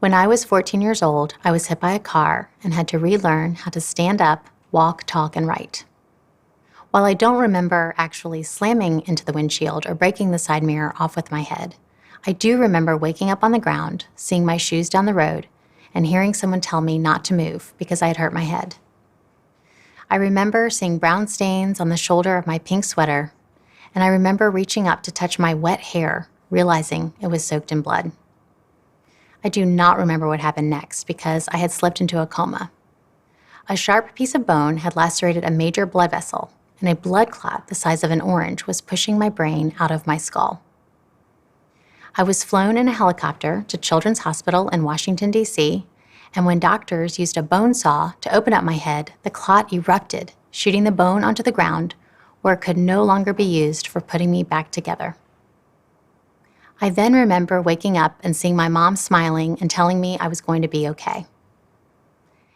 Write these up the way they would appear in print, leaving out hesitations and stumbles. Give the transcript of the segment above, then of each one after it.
When I was 14 years old, I was hit by a car and had to relearn how to stand up, walk, talk, and write. While I don't remember actually slamming into the windshield or breaking the side mirror off with my head, I do remember waking up on the ground, seeing my shoes down the road, and hearing someone tell me not to move because I had hurt my head. I remember seeing brown stains on the shoulder of my pink sweater, and I remember reaching up to touch my wet hair, realizing it was soaked in blood. I do not remember what happened next because I had slipped into a coma. A sharp piece of bone had lacerated a major blood vessel, and a blood clot the size of an orange was pushing my brain out of my skull. I was flown in a helicopter to Children's Hospital in Washington, D.C., and when doctors used a bone saw to open up my head, the clot erupted, shooting the bone onto the ground, where it could no longer be used for putting me back together. I then remember waking up and seeing my mom smiling and telling me I was going to be okay.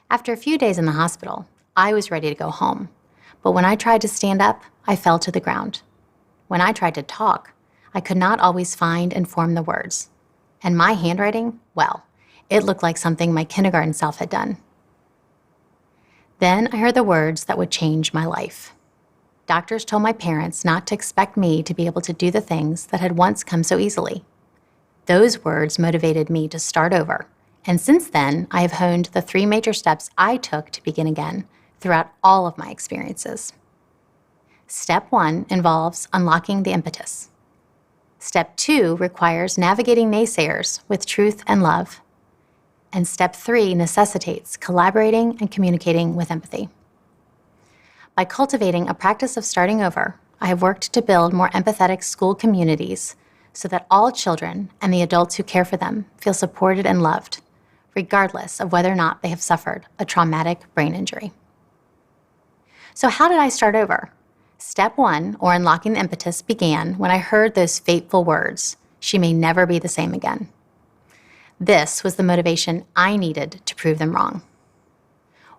After a few days in the hospital, I was ready to go home, but when I tried to stand up, I fell to the ground. When I tried to talk, I could not always find and form the words. And my handwriting, well, it looked like something my kindergarten self had done. Then I heard the words that would change my life. Doctors told my parents not to expect me to be able to do the things that had once come so easily. Those words motivated me to start over, and since then, I have honed the 3 major steps I took to begin again throughout all of my experiences. Step 1 involves unlocking the impetus. Step 2 requires navigating naysayers with truth and love. And step 3 necessitates collaborating and communicating with empathy. By cultivating a practice of starting over, I have worked to build more empathetic school communities so that all children and the adults who care for them feel supported and loved, regardless of whether or not they have suffered a traumatic brain injury. So how did I start over? Step 1, or unlocking the impetus, began when I heard those fateful words, "She may never be the same again." This was the motivation I needed to prove them wrong.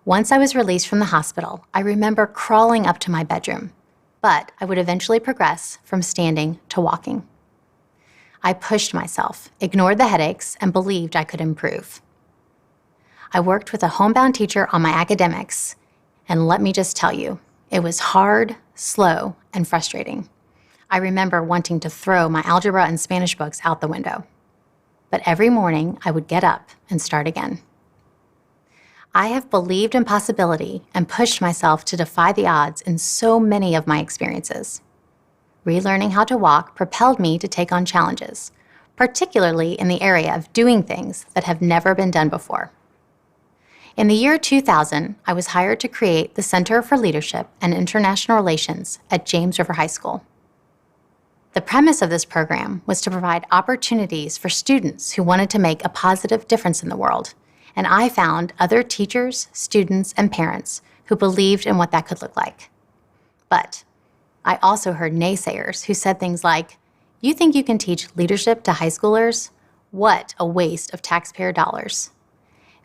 Once I was released from the hospital, I remember crawling up to my bedroom, but I would eventually progress from standing to walking. I pushed myself, ignored the headaches, and believed I could improve. I worked with a homebound teacher on my academics, and let me just tell you, it was hard, slow, and frustrating. I remember wanting to throw my algebra and Spanish books out the window. But every morning, I would get up and start again. I have believed in possibility and pushed myself to defy the odds in so many of my experiences. Relearning how to walk propelled me to take on challenges, particularly in the area of doing things that have never been done before. In the year 2000, I was hired to create the Center for Leadership and International Relations at James River High School. The premise of this program was to provide opportunities for students who wanted to make a positive difference in the world, and I found other teachers, students, and parents who believed in what that could look like. But I also heard naysayers who said things like, "You think you can teach leadership to high schoolers? What a waste of taxpayer dollars."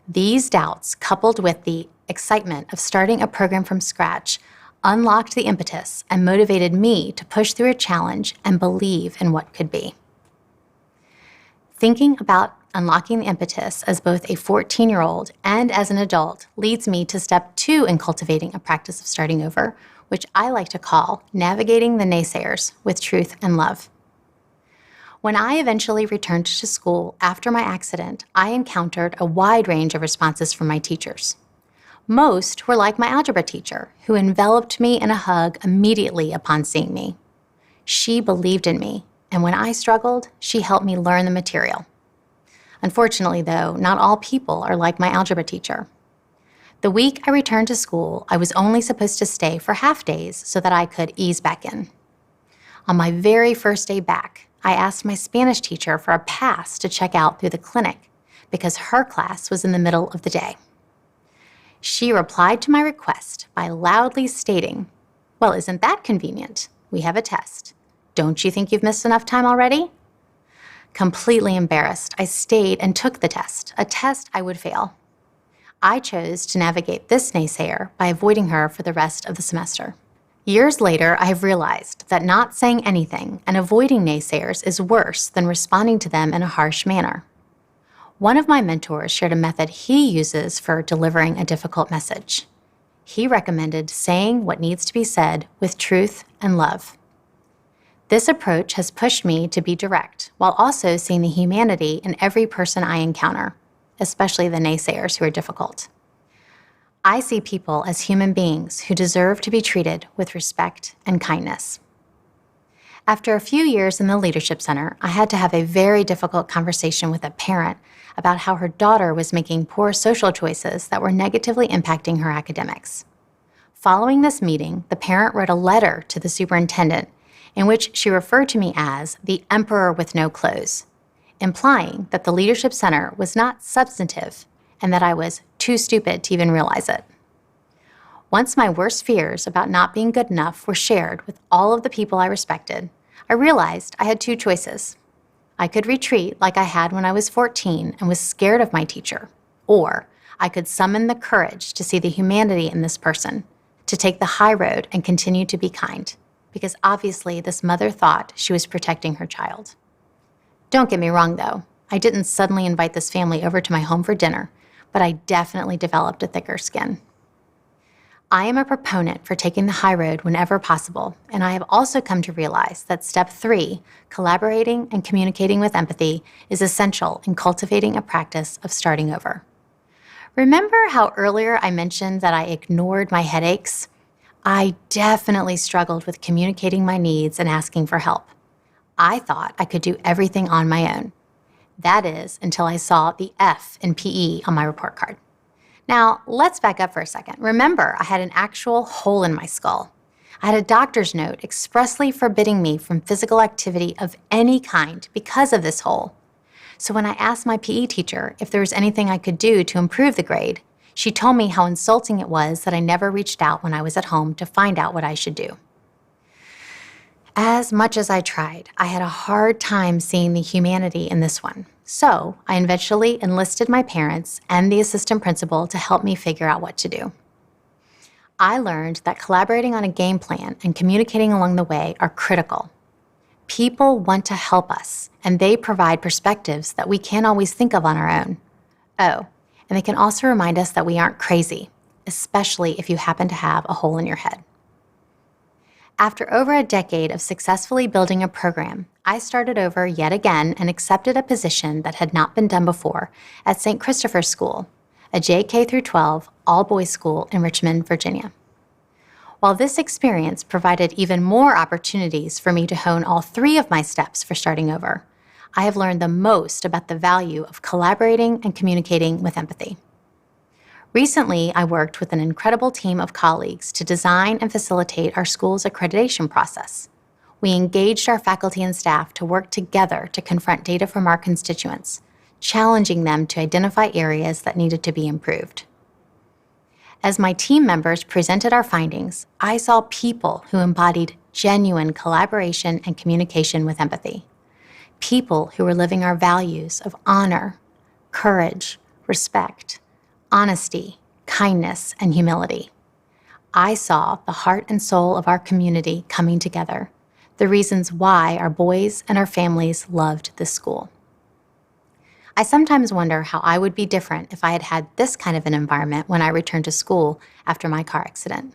These doubts, coupled with the excitement of starting a program from scratch, unlocked the impetus and motivated me to push through a challenge and believe in what could be. Thinking about unlocking the impetus as both a 14-year-old and as an adult leads me to step 2 in cultivating a practice of starting over, which I like to call navigating the naysayers with truth and love. When I eventually returned to school after my accident, I encountered a wide range of responses from my teachers. Most were like my algebra teacher, who enveloped me in a hug immediately upon seeing me. She believed in me, and when I struggled, she helped me learn the material. Unfortunately, though, not all people are like my algebra teacher. The week I returned to school, I was only supposed to stay for half days so that I could ease back in. On my very first day back, I asked my Spanish teacher for a pass to check out through the clinic because her class was in the middle of the day. She replied to my request by loudly stating, "Well, isn't that convenient? We have a test. Don't you think you've missed enough time already?" Completely embarrassed, I stayed and took the test, a test I would fail. I chose to navigate this naysayer by avoiding her for the rest of the semester. Years later, I have realized that not saying anything and avoiding naysayers is worse than responding to them in a harsh manner. One of my mentors shared a method he uses for delivering a difficult message. He recommended saying what needs to be said with truth and love. This approach has pushed me to be direct while also seeing the humanity in every person I encounter, especially the naysayers who are difficult. I see people as human beings who deserve to be treated with respect and kindness. After a few years in the Leadership Center, I had to have a very difficult conversation with a parent about how her daughter was making poor social choices that were negatively impacting her academics. Following this meeting, the parent wrote a letter to the superintendent in which she referred to me as the emperor with no clothes, implying that the Leadership Center was not substantive and that I was too stupid to even realize it. Once my worst fears about not being good enough were shared with all of the people I respected, I realized I had two choices. I could retreat like I had when I was 14 and was scared of my teacher, or I could summon the courage to see the humanity in this person, to take the high road and continue to be kind, because obviously this mother thought she was protecting her child. Don't get me wrong though, I didn't suddenly invite this family over to my home for dinner, but I definitely developed a thicker skin. I am a proponent for taking the high road whenever possible, and I have also come to realize that step 3, collaborating and communicating with empathy, is essential in cultivating a practice of starting over. Remember how earlier I mentioned that I ignored my headaches? I definitely struggled with communicating my needs and asking for help. I thought I could do everything on my own. That is, until I saw the F in PE on my report card. Now, let's back up for a second. Remember, I had an actual hole in my skull. I had a doctor's note expressly forbidding me from physical activity of any kind because of this hole. So when I asked my PE teacher if there was anything I could do to improve the grade, she told me how insulting it was that I never reached out when I was at home to find out what I should do. As much as I tried, I had a hard time seeing the humanity in this one. So I eventually enlisted my parents and the assistant principal to help me figure out what to do. I learned that collaborating on a game plan and communicating along the way are critical. People want to help us, and they provide perspectives that we can't always think of on our own. Oh, and they can also remind us that we aren't crazy, especially if you happen to have a hole in your head. After over a decade of successfully building a program, I started over yet again and accepted a position that had not been done before at St. Christopher's School, a JK-12 all-boys school in Richmond, Virginia. While this experience provided even more opportunities for me to hone all 3 of my steps for starting over, I have learned the most about the value of collaborating and communicating with empathy. Recently, I worked with an incredible team of colleagues to design and facilitate our school's accreditation process. We engaged our faculty and staff to work together to confront data from our constituents, challenging them to identify areas that needed to be improved. As my team members presented our findings, I saw people who embodied genuine collaboration and communication with empathy. People who were living our values of honor, courage, respect, honesty, kindness, and humility. I saw the heart and soul of our community coming together, the reasons why our boys and our families loved this school. I sometimes wonder how I would be different if I had had this kind of an environment when I returned to school after my car accident.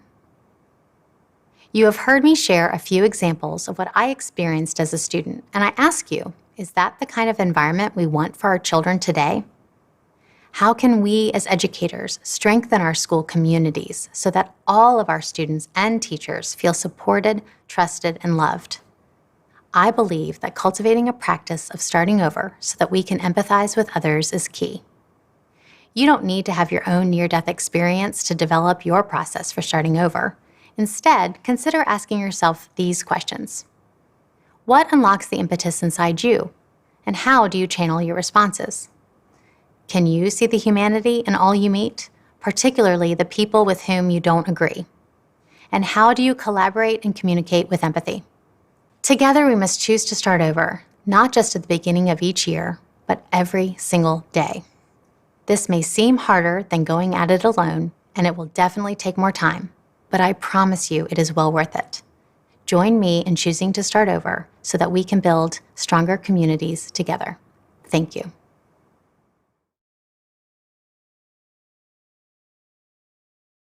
You have heard me share a few examples of what I experienced as a student, and I ask you, is that the kind of environment we want for our children today? How can we as educators strengthen our school communities so that all of our students and teachers feel supported, trusted, and loved? I believe that cultivating a practice of starting over so that we can empathize with others is key. You don't need to have your own near-death experience to develop your process for starting over. Instead, consider asking yourself these questions. What unlocks the impetus inside you? And how do you channel your responses? Can you see the humanity in all you meet, particularly the people with whom you don't agree? And how do you collaborate and communicate with empathy? Together, we must choose to start over, not just at the beginning of each year, but every single day. This may seem harder than going at it alone, and it will definitely take more time, but I promise you it is well worth it. Join me in choosing to start over so that we can build stronger communities together. Thank you.